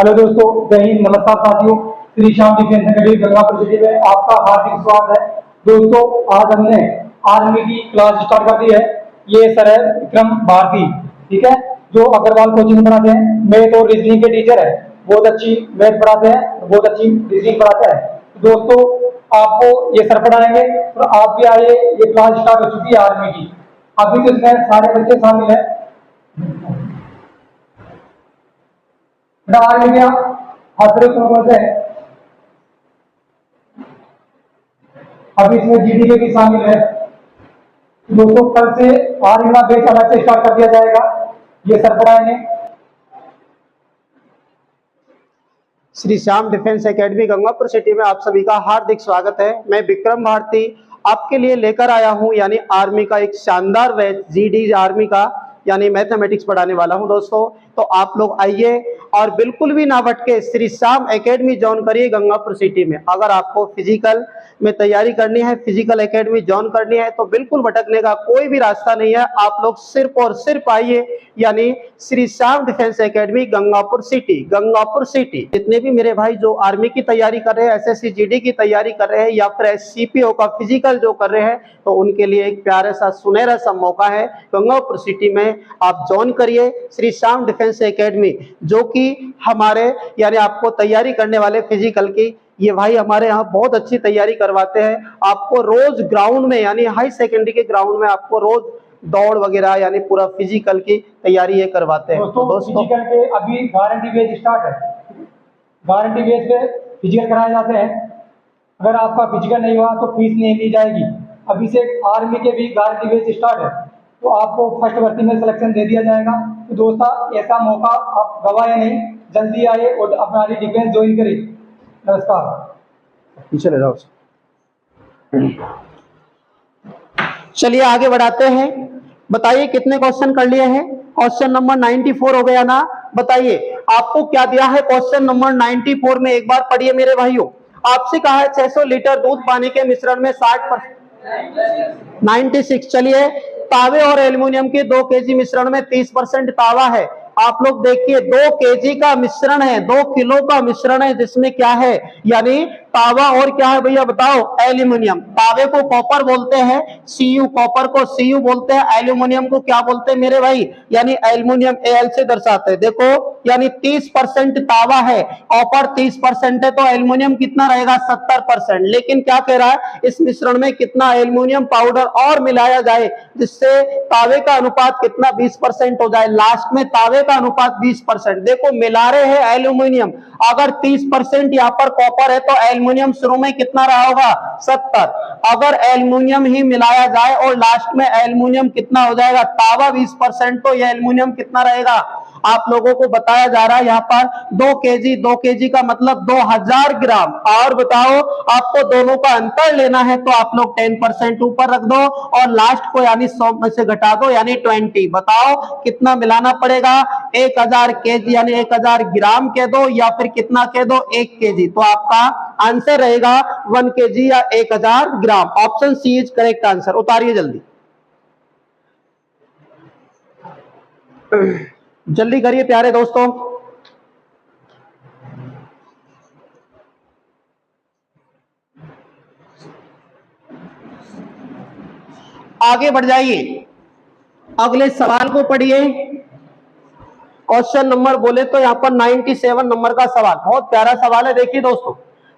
Hello दोस्तों, जय हिंद, नमस्कार साथियों। Shri Shyam defence academy Gangapur city में आपका हार्दिक स्वागत है। दोस्तों, आज हमने आर्मी की क्लास स्टार्ट कर दी है। ये सर है विक्रम भारती, ठीक है, जो अग्रवाल कोचिंग पढ़ाते हैं। मैथ और रीजनिंग के टीचर है, बहुत अच्छी मैथ पढ़ाते हैं, बहुत अच्छी रीजनिंग पढ़ाते हैं। दोस्तों, आपको ये सर पढ़ाएंगे और आप भी आइए। ये क्लास स्टार्ट हो चुकी है आर्मी की। अभी तो इसमें सारे बच्चे शामिल है। आर्मी क्या हाथरे कौन से है? अभी इसमें जीडी के भी शामिल है। दोस्तों, कल से आर्मी का बैच अलग से स्टार्ट कर दिया जाएगा। ये सर पढ़ाएंगे। Shri Shyam defence academy Gangapur city में आप सभी का हार्दिक स्वागत है। मैं विक्रम भारती आपके लिए लेकर आया हूं, यानी आर्मी का एक शानदार बैच जीडी आर्मी का, यानी मैथमेटिक्स पढ़ाने वाला हूं। दोस्तों, तो आप लोग आइए और बिल्कुल भी ना भटके, श्री श्याम एकेडमी ज्वाइन करिए गंगापुर सिटी में। अगर आपको फिजिकल में तैयारी करनी है, फिजिकल एकेडमी ज्वाइन करनी है, तो बिल्कुल भटकने का कोई भी रास्ता नहीं है। आप लोग सिर्फ और सिर्फ आइए, यानी Shri Shyam defence academy Gangapur city. Gangapur city जितने भी मेरे भाई जो आर्मी की तैयारी कर रहे हैं, एसएससी जीडी की तैयारी कर रहे हैं, या फिर एससीपीओ का फिजिकल जो कर रहे हैं, तो उनके लिए एक प्यारा सा सुनहरा सा मौका है। गंगापुर सिटी में आप ज्वाइन करिए श्री श्याम डिफेंस एकेडमी, जो कि हमारे यानी आपको तैयारी करने वाले फिजिकल की, ये भाई हमारे यहाँ बहुत अच्छी तैयारी करवाते हैं। आपको रोज ग्राउंड में, यानी हाई सेकेंडरी के ग्राउंड में आपको रोज दौड़ वगैरह, यानी पूरा फिजिकल की तैयारी ये करवाते हैं। दोस्तों, फिजिकल के अभी गारंटी बेस स्टार्ट है। गारंटी बेस पे फिजिकल कराए जाते हैं। अगर आपका फिजिकल नहीं हुआ तो फीस नहीं ली जाएगी। अभी से आर्मी के भी गारंटी बेस स्टार्ट है, तो आपको फर्स्ट भर्ती में सिलेक्शन दे दिया जाएगा। तो दोस्तों, ऐसा मौका आप गवाए नहीं, जल्दी आइए और अपना डिफेंस ज्वाइन करिए। नमस्कार। पीछे ले जाओ। चलिए आगे बढ़ाते हैं। बताइए कितने क्वेश्चन कर लिए हैं? क्वेश्चन नंबर 94 हो गया ना? बताइए आपको क्या दिया है क्वेश्चन नंबर 94 में, एक बार पढ़िए मेरे भाइयों। आपसे कहा है 600 लीटर दूध पानी के मिश्रण में 96। चलिए, तावे और एल्युमिनियम के 2 केजी मिश्रण में 30% तावा है। आप लोग देखिए, 2 केजी का मिश्रण है, 2 किलो का मिश्रण है, जिसमें क्या है, यानी तावा और क्या है भैया बताओ? एल्युमिनियम। तावे को कॉपर बोलते हैं, सीयू, कॉपर को सीयू बोलते हैं, एल्युमिनियम को क्या बोलते हैं मेरे भाई? यानी एल्युमिनियम एल से दर्शाते हैं। देखो, यानी 30% तावा है, कॉपर 30% है, तो एल्युमिनियम कितना रहेगा? 70%। लेकिन क्या कह रहा है, इस मिश्रण में कितना एल्युमिनियम पाउडर और मिलाया जाए, जिससे तावे का अनुपात कितना? 20% हो जाए। लास्ट में तावे का अनुपात 20%। देखो, मिला रहे हैं एल्युमिनियम। अगर 30% यहाँ पर कॉपर है, तो एल्युमिनियम शुरू में कितना रहा होगा? 70। अगर एल्युमिनियम ही मिलाया जाए और लास्ट में एल्युमिनियम कितना हो जाएगा? तावा 20%, तो यह एल्युमिनियम कितना रहेगा? आप लोगों को बताया जा रहा है यहाँ पर 2 केजी का मतलब 2000 ग्राम। और बताओ, आपको दोनों का अंतर लेना है, तो आप लोग 10% ऊपर रख दो और लास्ट को यानी 100 में से घटा दो, यानी 20। बताओ कितना मिलाना पड़ेगा? 1000 केजी यानी 1000 ग्राम कह दो, या फिर कितना कह दो? 1 केजी। तो आपका आंसर रहेगा 1 केजी या 1000 gram. Option C is correct answer. उतारिए जल्दी, जल्दी करिए प्यारे दोस्तों। आगे बढ़ जाइए, अगले सवाल को पढ़िए। क्वेश्चन नंबर बोले तो यहाँ पर 97 नंबर का सवाल, बहुत प्यारा सवाल है। देखिए दोस्तों,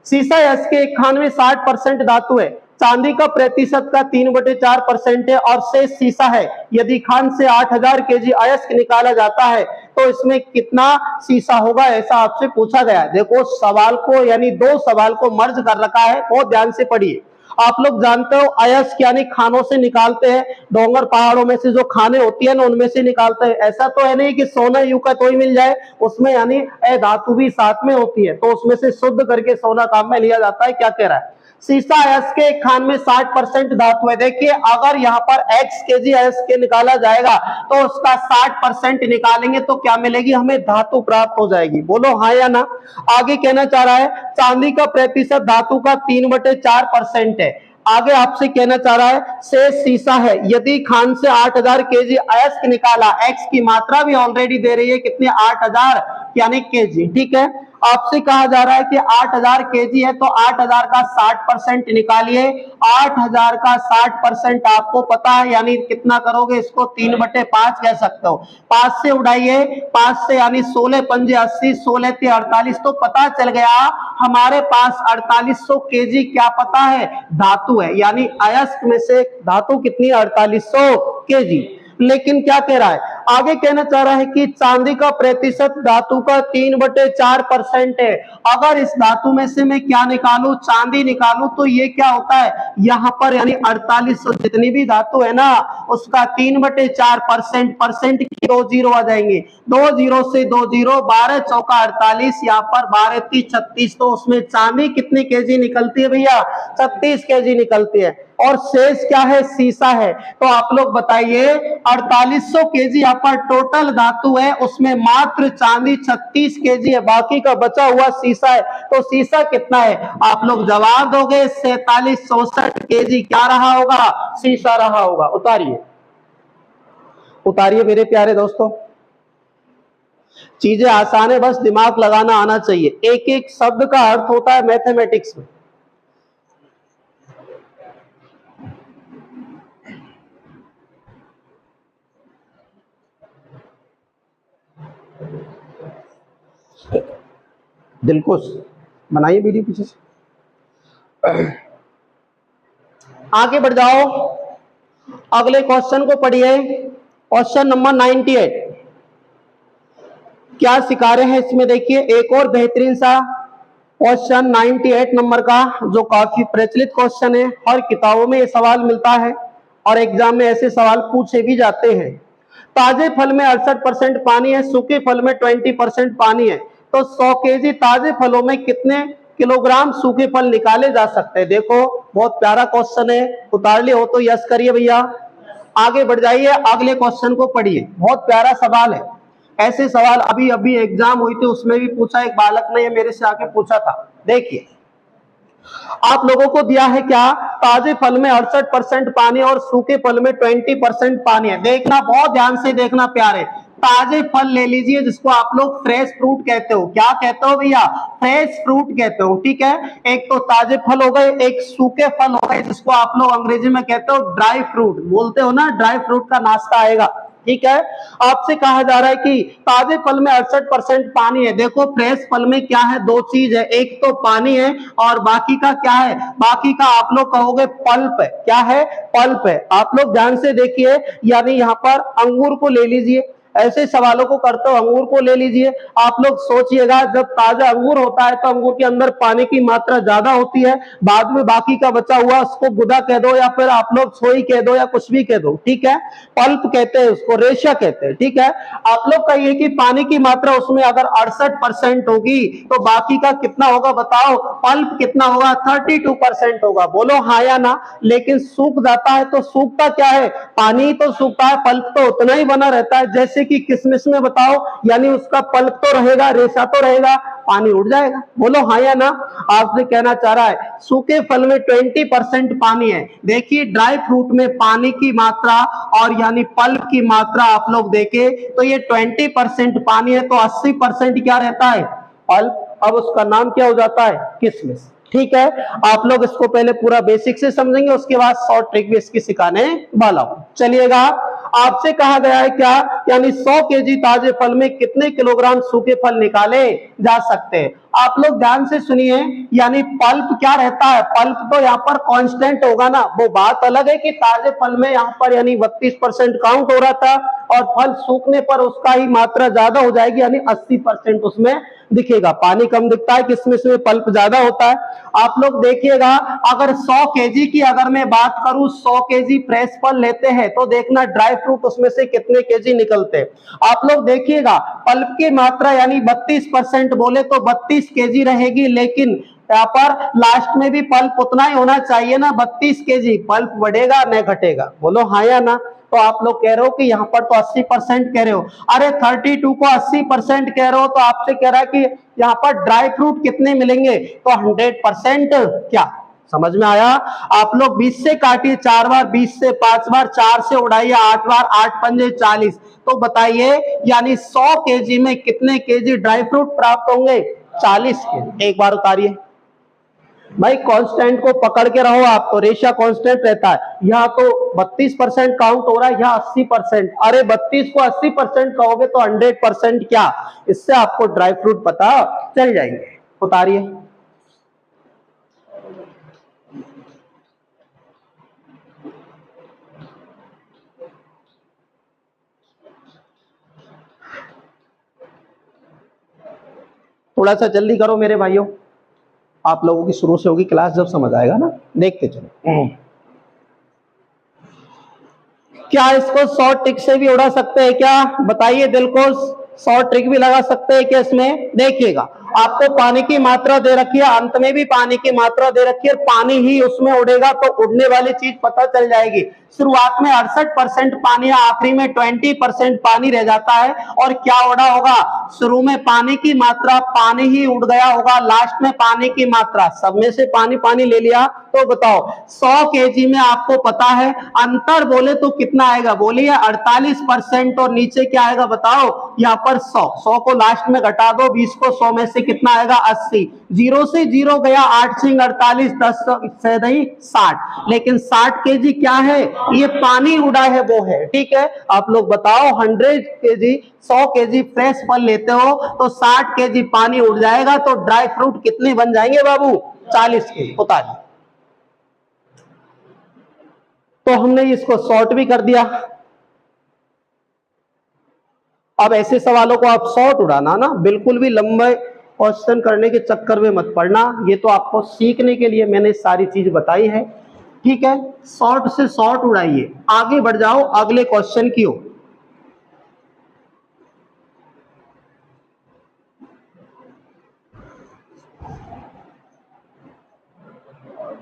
सीसा यस के एक खान में 60% धातु है, चांदी का प्रतिशत का 3/4% है और शेष सीसा है। यदि खान से 8000 केजी अयस्क निकाला जाता है, तो इसमें कितना सीसा होगा, ऐसा आपसे पूछा गया है। देखो, सवाल को यानी 2 सवाल को मर्ज कर रखा है, बहुत ध्यान से पढ़िए। आप लोग जानते हो, अयस्क यानी खानों से निकालते हैं, डोंगर पहाड़ों में से जो खाने होती है ना, उनमें से निकालते हैं। ऐसा तो है नहीं कि सोना यूं का तो ही मिल जाए, उसमें यानी धातु भी साथ में होती है, तो उसमें से शुद्ध करके सोना काम में लिया जाता है। क्या कह रहा है? सीसा अयस्क के एक खान में 60% धातु है। देखिए, अगर यहाँ पर x केजी अयस्क के निकाला जाएगा, तो उसका 60% निकालेंगे तो क्या मिलेगी? हमें धातु प्राप्त हो जाएगी। बोलो हाँ या ना। आगे कहना चाह रहा है, चांदी का प्रतिशत धातु का 3/4% है। आगे आपसे कहना चाह रहा है शेष सीसा है, यदि खान से 8000 केजी अयस्क निकाला, एक्स की मात्रा भी ऑलरेडी दे रही है कितने 8000 यानी केजी, ठीक है। आपसे कहा जा रहा है कि 8000 केजी है तो 8000 का 60% निकालिए। 8000 का 60% आपको पता है यानी कितना करोगे, इसको 3/5 कह सकते हो। 5 से उड़ाइए, 5 से यानी 16 पंजे 80, 16 ते 48, तो पता चल गया हमारे पास 4800 केजी क्या पता है धातु है, यानी अयस्क में से धातु कितनी 4800 केजी। लेकिन क्या कह रहा है आगे, कहना चाह रहा है कि चांदी का प्रतिशत धातु का 3/4% है। अगर इस धातु में से मैं क्या निकालूं, चांदी निकालूं, तो ये क्या होता है यहां पर यानी 4800 जितनी भी धातु है ना उसका 3/4%, परसेंट की 2 जीरो आ जाएंगे, 2 जीरो से 2 जीरो, 12 चौका 48, यहाँ पर 12 तीस 36, तो उसमें चांदी कितनी केजी निकलती है भैया 36 केजी निकलती है। और शेष क्या है सीसा है, तो आप लोग बताइए 4800 केजी यहाँ पर टोटल धातु है, उसमें मात्र चांदी 36 केजी है, बाकी का बचा हुआ सीसा है। तो सीसा कितना है आप लोग जवाब दोगे 4764 केजी क्या रहा होगा, सीसा रहा होगा। उतारिए उतारिए मेरे प्यारे दोस्तों, चीजें आसान है, बस दिमाग लगाना आना चाहिए। एक एक शब्द का अर्थ होता है मैथमेटिक्स में। दिलकुश बनाइए वीडियो पीछे से। आगे बढ़ जाओ, अगले क्वेश्चन को पढ़िए। क्वेश्चन नंबर 98 क्या सिखा रहे हैं इसमें देखिए, एक और बेहतरीन सा क्वेश्चन 98 नंबर का, जो काफी प्रचलित क्वेश्चन है, हर किताबों में ये सवाल मिलता है और एग्जाम में ऐसे सवाल पूछे भी जाते हैं। ताजे फल में 68% पानी है, सूखे फल में 20% पानी है, तो 100 केजी ताजे फलों में कितने किलोग्राम सूखे फल निकाले जा सकते हैं। देखो बहुत प्यारा क्वेश्चन है, उतार लिए हो तो यस करिए भैया। आगे बढ़ जाइए, अगले क्वेश्चन को पढ़िए, बहुत प्यारा सवाल है। ऐसे सवाल अभी अभी एग्जाम हुई थी उसमें भी पूछा, एक बालक ने मेरे से आके पूछा था। देखिए आप लोगों को दिया है क्या, ताजे फल में 68% पानी और सूखे फल में 20% पानी है। देखना बहुत ध्यान से देखना प्यारे, ताजे फल ले लीजिए जिसको आप लोग फ्रेश फ्रूट कहते हो। क्या कहते हो भैया, फ्रेश फ्रूट कहते हो, ठीक है। एक तो ताजे फल हो गए, एक सूखे फल हो गए जिसको आप लोग अंग्रेजी में कहते हो ड्राई फ्रूट, बोलते हो ना, ड्राई फ्रूट का नाश्ता आएगा, ठीक है। आपसे कहा जा रहा है कि ताजे फल में 68% पानी है। देखो फ्रेश फल में क्या है, दो चीज है, एक तो पानी है और बाकी का क्या है, बाकी का आप लोग कहोगे पल्प है। क्या है, पल्प है। आप लोग ध्यान से देखिए, यानी यहाँ पर अंगूर को ले लीजिए, ऐसे सवालों को करते हो अंगूर को ले लीजिए। आप लोग सोचिएगा जब ताजा अंगूर होता है तो अंगूर के अंदर पानी की मात्रा ज्यादा होती है, बाद में बाकी का बचा हुआ उसको गुदा कह दो या फिर आप लोग सोई कह दो या कुछ भी कह दो, ठीक है। पल्प कहते हैं उसको, रेशा कहते हैं, ठीक है। आप लोग कहिए कि पानी की मात्रा उसमें अगर 68% होगी तो बाकी का कितना होगा बताओ, पल्प कितना होगा 32% होगा। बोलो हाँ या ना। लेकिन सूख जाता है तो सूखता क्या है, पानी तो सूखता है, पल्प तो उतना ही बना रहता है। जैसे कि किशमिश में बताओ, यानी उसका पल्प तो रहेगा, रेशा तो रहेगा, पानी उड़ जाएगा। बोलो हाँ या ना। आपसे कहना चाह रहा है सूखे फल में 20% पानी है। देखिए ड्राई फ्रूट में पानी की मात्रा और यानी पल्प की मात्रा आप लोग देखें तो ये 20% पानी है, तो 80% क्या रहता है, पल्प। अब उसका नाम क्या हो जाता है, किशमिश, ठीक है। आप लोग इसको पहले पूरा बेसिक से समझेंगे, उसके बाद शॉर्ट ट्रिक भी इसकी सिखाने वाला हूं। चलिएगा, आपसे कहा गया है क्या, यानी 100 केजी ताजे फल में कितने किलोग्राम सूखे फल निकाले जा सकते हैं। आप लोग ध्यान से सुनिए, यानी पल्प क्या रहता है, पल्प तो यहाँ पर कांस्टेंट होगा ना। वो बात अलग है कि ताजे फल में यहाँ पर यानी 32% काउंट हो रहा था और फल सूखने पर उसका ही मात्रा ज्यादा हो जाएगी, यानी 80% उसमें दिखेगा। पानी कम दिखता है, किसमें से पल्प ज्यादा होता है। आप लोग देखिएगा, अगर 100 केजी की अगर मैं बात करूं, 100 केजी फ्रेश फल लेते हैं तो देखना ड्राई फ्रूट उसमें से कितने केजी निकलते हैं। आप लोग देखिएगा पल्प की मात्रा यानी 32% बोले तो 32 केजी रहेगी, लेकिन यहाँ पर लास्ट में भी पल्प उतना ही होना चाहिए ना, 32 केजी। पल्प बढ़ेगा न घटेगा, बोलो हाँ या ना। तो आप लोग कह रहे हो कि यहाँ पर तो 80% कह रहे हो, अरे 32 को 80% कह रहे हो तो आपसे कह रहा है कि यहाँ पर ड्राई फ्रूट कितने मिलेंगे, तो 100% क्या समझ में आया? आप लोग 20 से काटिए 4 बार, 20 से 5 बार, 4 से उड़ाइए 8 बार, 8 पंजे 40। तो बताइए यानी 100 केजी में कितने केजी ड्राई फ्रूट प्राप्त होंगे? 40 केजी। एक बार उतारिए भाई, कांस्टेंट को पकड़ के रहो आप, तो रेशियो कांस्टेंट रहता है। यहाँ तो 32% काउंट हो रहा है, यहाँ 80%। अरे 32 को 80% कहोगे तो 100% क्या? इससे आपको ड्राई फ्रूट पता चल जाएंगे। उतारिए। थोड़ा सा जल्दी करो मेरे भाइयों, आप लोगों की शुरू से होगी क्लास, जब समझ आएगा ना देखते चलो। क्या इसको शॉर्ट ट्रिक से भी उड़ा सकते हैं क्या? बताइए दिल को, शॉर्ट ट्रिक भी लगा सकते हैं क्या इसमें? देखिएगा, आपको पानी की मात्रा दे रखी है, अंत में भी पानी की मात्रा दे रखी है, पानी ही उसमें उड़ेगा, तो उड़ने वाली चीज पता चल जाएगी। शुरुआत में 68% पानी है, आखिरी में 20% पानी रह जाता है। और क्या उड़ा होगा? शुरू में पानी की मात्रा, पानी ही उड़ गया होगा, लास्ट में पानी की मात्रा, सब में से पानी पानी ले लिया। तो बताओ 100 केजी में आपको पता है अंतर बोले तो कितना आएगा? बोलिए 48%। और नीचे क्या आएगा बताओ? यहाँ पर 100 को लास्ट में घटा दो, 20 को 100 में से कितना आएगा? 80। 0 से 0 गया, 8 सिंह 48, 10 से नहीं 60। लेकिन 60 केजी क्या है? ये पानी उड़ा है वो है। ठीक है, आप लोग बताओ 100 केजी, 100 केजी फ्रेश फल लेते हो तो 60 केजी पानी उड़ जाएगा, तो ड्राई फ्रूट कितने बन जाएंगे बाबू? 40 केजी। बता दो। तो हमने इसको शॉर्ट भी कर दिया। अब ऐसे सवालों को आप शॉर्ट उड़ाना ना, बिल्कुल भी लंबे क्वेश्चन करने के चक्कर में मत पड़ना। ये तो आपको सीखने के लिए मैंने सारी चीज बताई है। ठीक है, शॉर्ट से शॉर्ट उड़ाइए, आगे बढ़ जाओ अगले क्वेश्चन की ओर।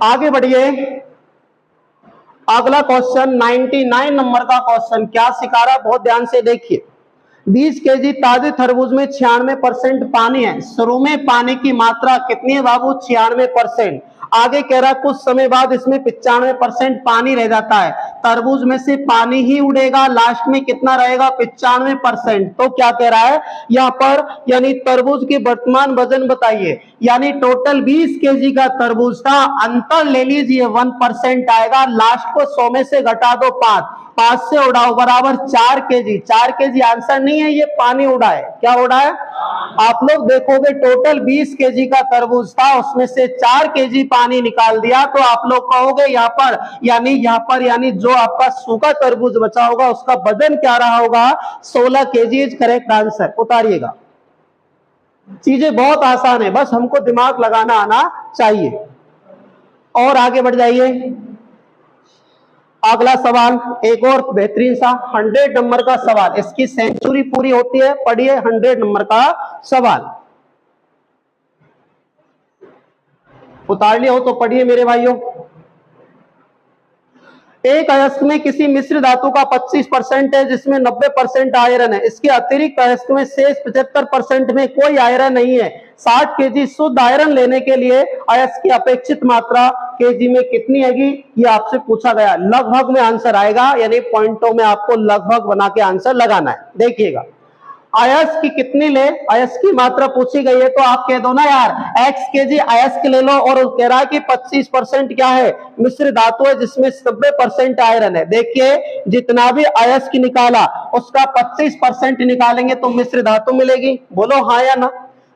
आगे बढ़िए। अगला क्वेश्चन 99 नंबर का क्वेश्चन क्या सिखा रहा है, बहुत ध्यान से देखिए। 20 केजी ताजे तरबूज में 96% पानी है। शुरू में पानी की मात्रा कितनी है बाबू? 96%। आगे कह रहा है कुछ समय बाद इसमें 95% पानी रह जाता है, तरबूज में से पानी ही उड़ेगा, लास्ट में कितना रहेगा? 95%। तो क्या कह रहा है यहाँ पर? यानी तरबूज के वर्तमान वजन बताइए। यानी टोटल 20 केजी का तरबूज था, अंतर ले लीजिए 1% आएगा, लास्ट को 100 में से घटा दो 5 से उड़ाओ बराबर 4 केजी। 4 केजी आंसर नहीं है, ये पानी उड़ा है। क्या उड़ा है? आप लोग देखोगे टोटल 20 केजी का तरबूज था, उसमें से 4 केजी पानी निकाल दिया, तो आप लोग कहोगे यहाँ पर यानी जो आपका सूखा तरबूज बचा होगा उसका वजन क्या रहा होगा? 16 केजी इज करेक्ट आंसर। उतारिएगा। चीजें बहुत आसान है, बस हमको दिमाग लगाना आना चाहिए। और आगे बढ़ जाइए। अगला सवाल एक और बेहतरीन सा 100 नंबर का सवाल, इसकी सेंचुरी पूरी होती है। पढ़िए 100 नंबर का सवाल। उतार लिया हो तो पढ़िए मेरे भाइयों। एक अयस्क में किसी मिश्र धातु का 25% है जिसमें 90% आयरन है। इसके अतिरिक्त अयस्क में शेष 75% में कोई आयरन नहीं है। 60 केजी शुद्ध आयरन लेने के लिए अयस्क की अपेक्षित मात्रा केजी में कितनी आएगी? ये आपसे पूछा गया। लगभग में आंसर आएगा, यानी पॉइंटों में आपको लगभग बना के आंसर लगाना है। देखिएगा, अयस्क की कितनी ले, अयस्क की मात्रा पूछी गई है, तो आप कह दो ना यार x केजी अयस्क ले लो, और कह रहा है कि 25% क्या है? मिश्र धातु है जिसमें 90% आयरन है। देखिए जितना भी अयस्क निकाला उसका 25% निकालेंगे तो मिश्र धातु मिलेगी। बोलो हाँ या ना?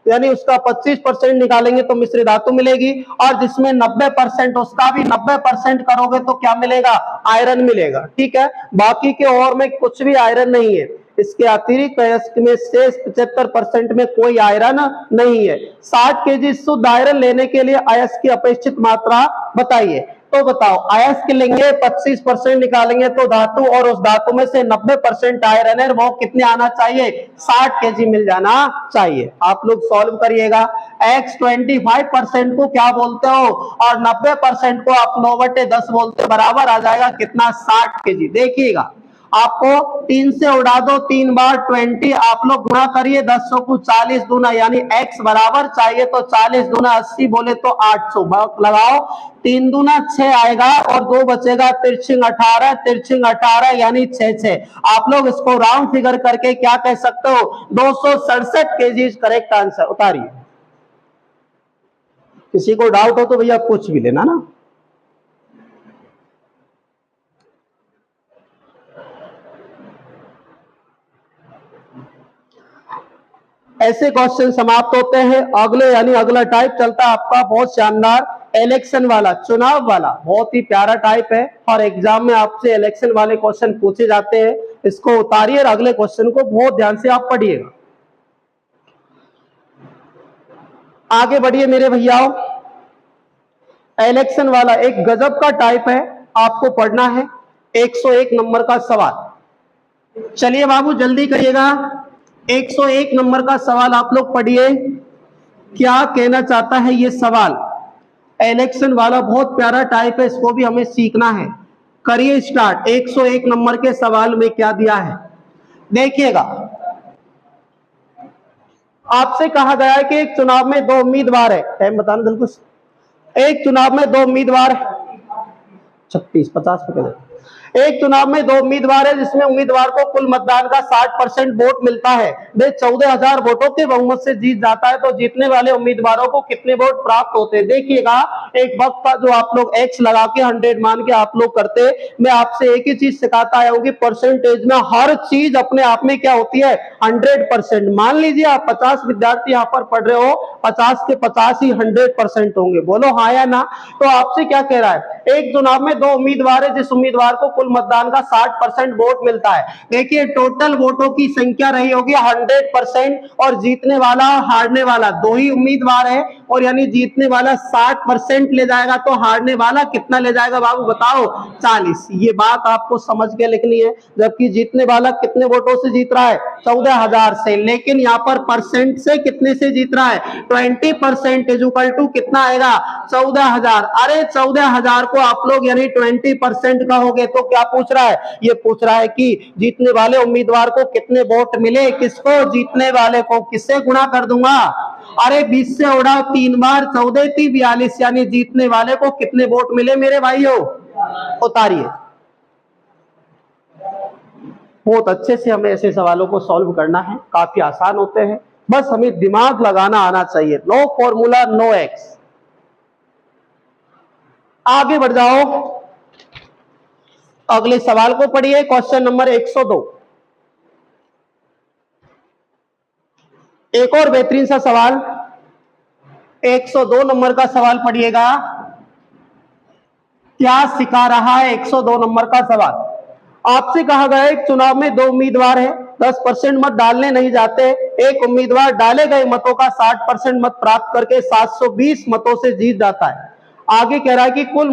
यानी उसका 25% निकालेंगे तो मिश्र धातु मिलेगी, और जिसमें 90% उसका भी 90% करोगे तो क्या मिलेगा? आयरन मिलेगा। ठीक है, बाकी के और में कुछ भी आयरन नहीं है। इसके अतिरिक्त अयस्क में शेष 75% में कोई आयरन नहीं है। 60 केजी शुद्ध आयरन लेने के लिए अयस्क की अपेक्षित मात्रा बताइए। तो बताओ अयस्क लेंगे, 25% निकालेंगे तो धातु, और उस धातु में से 90% आयरन है, वो कितने आना चाहिए? 60 केजी मिल जाना चाहिए। आप लोग सॉल्व करिएगा। x 25% को क्या बोलते हो, और 90% को आप 9/10 बोलते हो, बराबर आ जाएगा कितना? 60 केजी। देखिएगा आपको 3 से उड़ा दो 3 बार 20, आप लोग गुणा करिए 10 को 40 दूना, यानी x बराबर चाहिए तो 40 दूना 80 बोले तो 800 लगाओ, 3 दूना 6 आएगा और 2 बचेगा, तिरछिंग 18, तिरछिंग 18 यानी 6 आप लोग इसको राउंड फिगर करके क्या कह सकते हो, 267 केजी करेक्ट आंसर। उतारिए, किसी को डाउट हो तो भैया पूछ भी लेना ना। ऐसे क्वेश्चन समाप्त होते हैं। अगले यानी अगला टाइप चलता है आपका बहुत शानदार, इलेक्शन वाला, चुनाव वाला, बहुत ही प्यारा टाइप है और एग्जाम में आपसे इलेक्शन वाले क्वेश्चन पूछे जाते हैं। इसको उतारिए और अगले क्वेश्चन को बहुत ध्यान से आप पढ़िएगा। आगे बढ़िए मेरे भैयाओं, इलेक्शन वाला एक गजब का टाइप है, आपको पढ़ना है 101 नंबर का सवाल। चलिए बाबू जल्दी करिएगा, 101 नंबर का सवाल आप लोग पढ़िए, क्या कहना चाहता है ये सवाल। इलेक्शन वाला बहुत प्यारा टाइप है, इसको भी हमें सीखना है। करिए स्टार्ट, 101 नंबर के सवाल में क्या दिया है देखिएगा। आपसे कहा गया है कि एक चुनाव में 2 उम्मीदवार है, टाइम बताना बिल्कुल, एक चुनाव में 2 उम्मीदवार, 36 50 पे, एक चुनाव में 2 उम्मीदवार है जिसमें उम्मीदवार को कुल मतदान का 60% वोट मिलता है, वे 14,000 वोटों के बहुमत से जीत जाता है, तो जीतने वाले उम्मीदवारों को कितने वोट प्राप्त होते हैं। देखिएगा एक वक्त था जो आप लोग एक्स लगा के 100 मान के आप लोग करते, मैं आपसे एक ही चीज सिखाता आया हूं कि परसेंटेज में हर चीज अपने आप में क्या होती है 100%। मान लीजिए आप 50 विद्यार्थी यहाँ पर पढ़ रहे हो, 50 के 50 ही 100% होंगे, बोलो हाँ या ना। तो आपसे क्या कह रहा है, एक चुनाव में 2 उम्मीदवार है जिस उम्मीदवार को कुल मतदान का 60% वोट मिलता है। देखिए टोटल वोटों की संख्या रही होगी 100% और जीतने वाला हारने वाला 2 ही उम्मीदवार है, और यानी जीतने वाला 60% ले जाएगा तो हारने वाला कितना ले जाएगा बाबू बताओ 40। ये बात आपको समझ के लिखनी है, जबकि जीतने वाला कितने वोटों से जीत रहा है 14,000 से, लेकिन यहाँ पर परसेंट से कितने से जीत रहा है 20% इज इक्वल टू कितना आएगा 14,000। अरे 14,000 को आप लोग यानी 20% कहोगे तो क्या पूछ रहा है, ये पूछ रहा है कि जीतने वाले उम्मीदवार को कितने वोट मिले, किसको जीतने वाले को, किससे गुणा कर दूंगा, अरे 20 से उड़ाओ 3 बार, 14 थी 42, यानी जीतने वाले को कितने वोट मिले मेरे भाइयों। उतारिए, बहुत अच्छे से हमें ऐसे सवालों को सॉल्व करना है, काफी आसान होते हैं, बस हमें दिमाग लगाना आना चाहिए। No formula no X. आगे बढ़ जाओ, अगले सवाल को पढ़िए, क्वेश्चन नंबर 102। एक और बेहतरीन सा सवाल, 102 नंबर का सवाल पढ़िएगा, क्या सिखा रहा है 102 नंबर का सवाल। आपसे कहा गया एक चुनाव में 2 उम्मीदवार है, 10% मत डालने नहीं जाते, एक उम्मीदवार डाले गए मतों का 60% मत प्राप्त करके 720 मतों से जीत जाता है। आगे कह रहा है कि कुल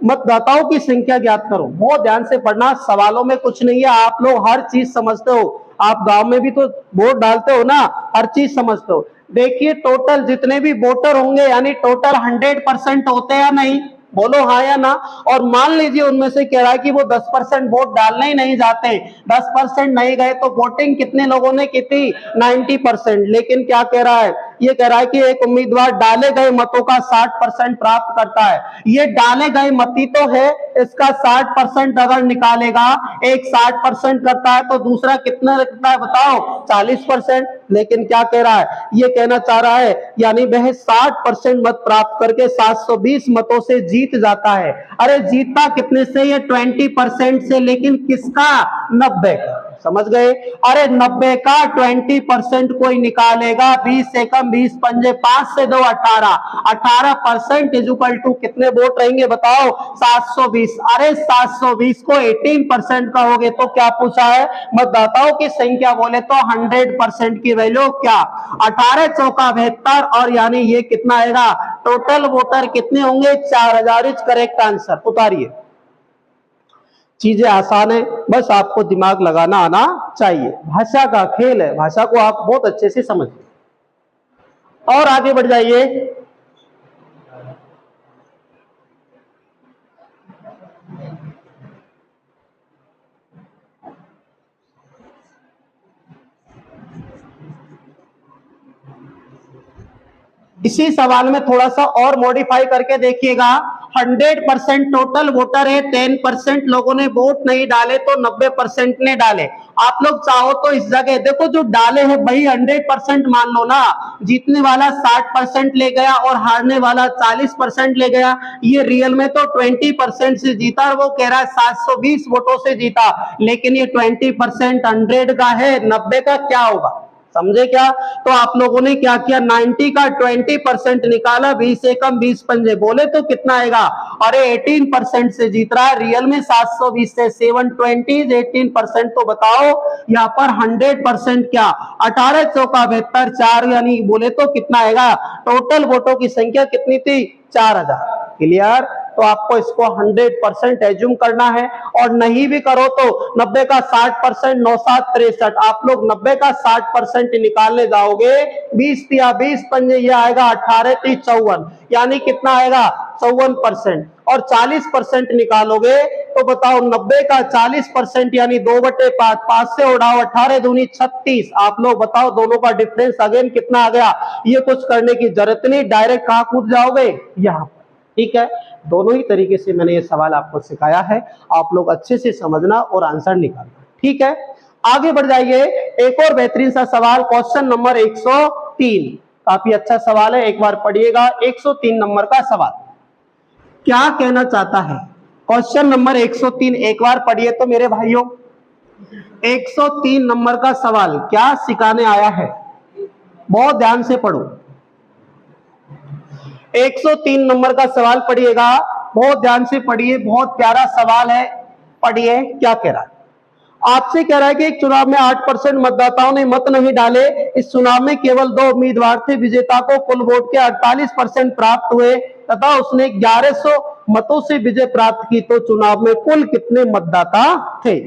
मतदाताओं की संख्या ज्ञात करो। बहुत ध्यान से पढ़ना, सवालों में कुछ नहीं है, आप लोग हर चीज समझते हो, आप गांव में भी तो वोट डालते हो ना, हर चीज समझते हो। देखिए टोटल जितने भी वोटर होंगे यानी टोटल 100% होते हैं या नहीं, बोलो हाँ या ना। और मान लीजिए उनमें से कह रहा है कि वो 10% वोट डालने ही नहीं जाते, 10% नहीं गए तो वोटिंग कितने लोगों ने की थी 90%। लेकिन क्या कह रहा है, ये कह रहा है कि एक उम्मीदवार डाले गए मतों का 60% प्राप्त करता है। ये डाले गए मत ही तो है, इसका 60% अगर निकालेगा, एक 60% करता है तो दूसरा कितना रखता है बताओ 40%। लेकिन क्या कह रहा है, ये कहना चाह रहा है यानी वह 60% मत प्राप्त करके 720 मतों से जीत जाता है। अरे जीतता कितने से, ये 20% से, लेकिन किसका 90, समझ गए। अरे 90 का 20% कोई निकालेगा, 20 से कम, 20 पंजे 5 से 2 18, 18% इज इक्वल टू कितने वोट रहेंगे बताओ 720। अरे 720 को 18% कहोगे तो क्या पूछा है, मतदाताओं की संख्या बोले तो 100% की वैल्यू क्या 18 चौका 72, और यानी ये कितना आएगा, टोटल वोटर कितने होंगे 4000 इज करेक्ट आंसर। उतारिए, चीजें आसान है, बस आपको दिमाग लगाना आना चाहिए, भाषा का खेल है, भाषा को आप बहुत अच्छे से समझिए। और आगे बढ़ जाइए, इसी सवाल में थोड़ा सा और मॉडिफाई करके देखिएगा। 100% टोटल वोटर है, 10% लोगों ने वोट नहीं डाले तो 90% ने डाले। आप लोग चाहो तो इस जगह देखो, जो डाले हैं वही 100% मान लो ना। जीतने वाला 60% ले गया और हारने वाला 40% ले गया। ये रियल में तो 20% से जीता और वो कह रहा है 720 वोटों से जीता, लेकिन ये 20% 100 का है, 90 का क्या होगा, समझे क्या? तो आप लोगों ने क्या किया, 90 का 20% निकाला, 20 से कम 20 पंजे बोले तो कितना आएगा? अरे 18% से जीत रहा है, रियल में 720 से 720 18%। तो बताओ यहाँ पर 100% क्या, 18 चौका 72 4, यानी बोले तो कितना आएगा? टोटल वोटों की संख्या कितनी थी? 4000। क्लियर? तो आपको इसको 100% एज्यूम करना है, और नहीं भी करो तो 90 का 60%, 9 7 63। आप लोग 90 का 60% निकालने जाओगे, 20 या 20 पंजे, ये आएगा 18 3 54, यानी कितना आएगा? 54%। और 40% निकालोगे तो बताओ 90 का 40% यानी 2/5, 5 से उड़ाओ 18 दूनी 36। आप लोग बताओ दोनों का डिफरेंस अगेन कितना आ गया? ये कुछ करने की जरूरत नहीं, डायरेक्ट कहां कूद जाओगे? यहाँ। ठीक है, दोनों ही तरीके से मैंने ये सवाल आपको सिखाया है, आप लोग अच्छे से समझना और आंसर निकालना। ठीक है, आगे बढ़ जाइए। एक और बेहतरीन सा सवाल, क्वेश्चन नंबर 103, काफी अच्छा सवाल है, एक बार पढ़िएगा। 103 नंबर का सवाल क्या कहना चाहता है? क्वेश्चन नंबर 103 एक बार पढ़िए तो मेरे भाइयों। 103 नंबर का सवाल क्या सिखाने आया है? बहुत ध्यान से पढ़ो। 103 नंबर का सवाल पढ़िएगा, बहुत ध्यान से पढ़िए, बहुत प्यारा सवाल है, पढ़िए क्या कह रहा है। आपसे कह रहा है कि एक चुनाव में 8% मतदाताओं ने मत नहीं डाले। इस चुनाव में केवल 2 उम्मीदवार थे, विजेता को कुल वोट के 48% प्राप्त हुए तथा उसने 1100 मतों से विजय प्राप्त की। तो चुनाव में कुल कितने मतदाता थे?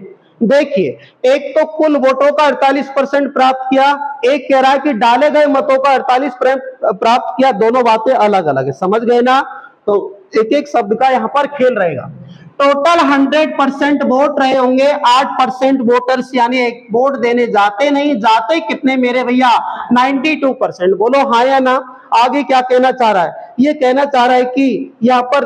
देखिए, एक तो कुल वोटों का 48% प्राप्त किया, एक कह रहा है कि डाले गए मतों का 48% प्राप्त किया। दोनों बातें अलग अलग है, समझ गए ना? तो एक एक शब्द का यहाँ पर खेल रहेगा। टोटल 100% वोट रहे होंगे, 8% वोटर्स यानी एक वोट देने जाते नहीं, जाते कितने मेरे भैया? 92%। बोलो हाँ या ना? आगे क्या कहना चाह रहा है? ये कहना चाह रहा है कि यहाँ पर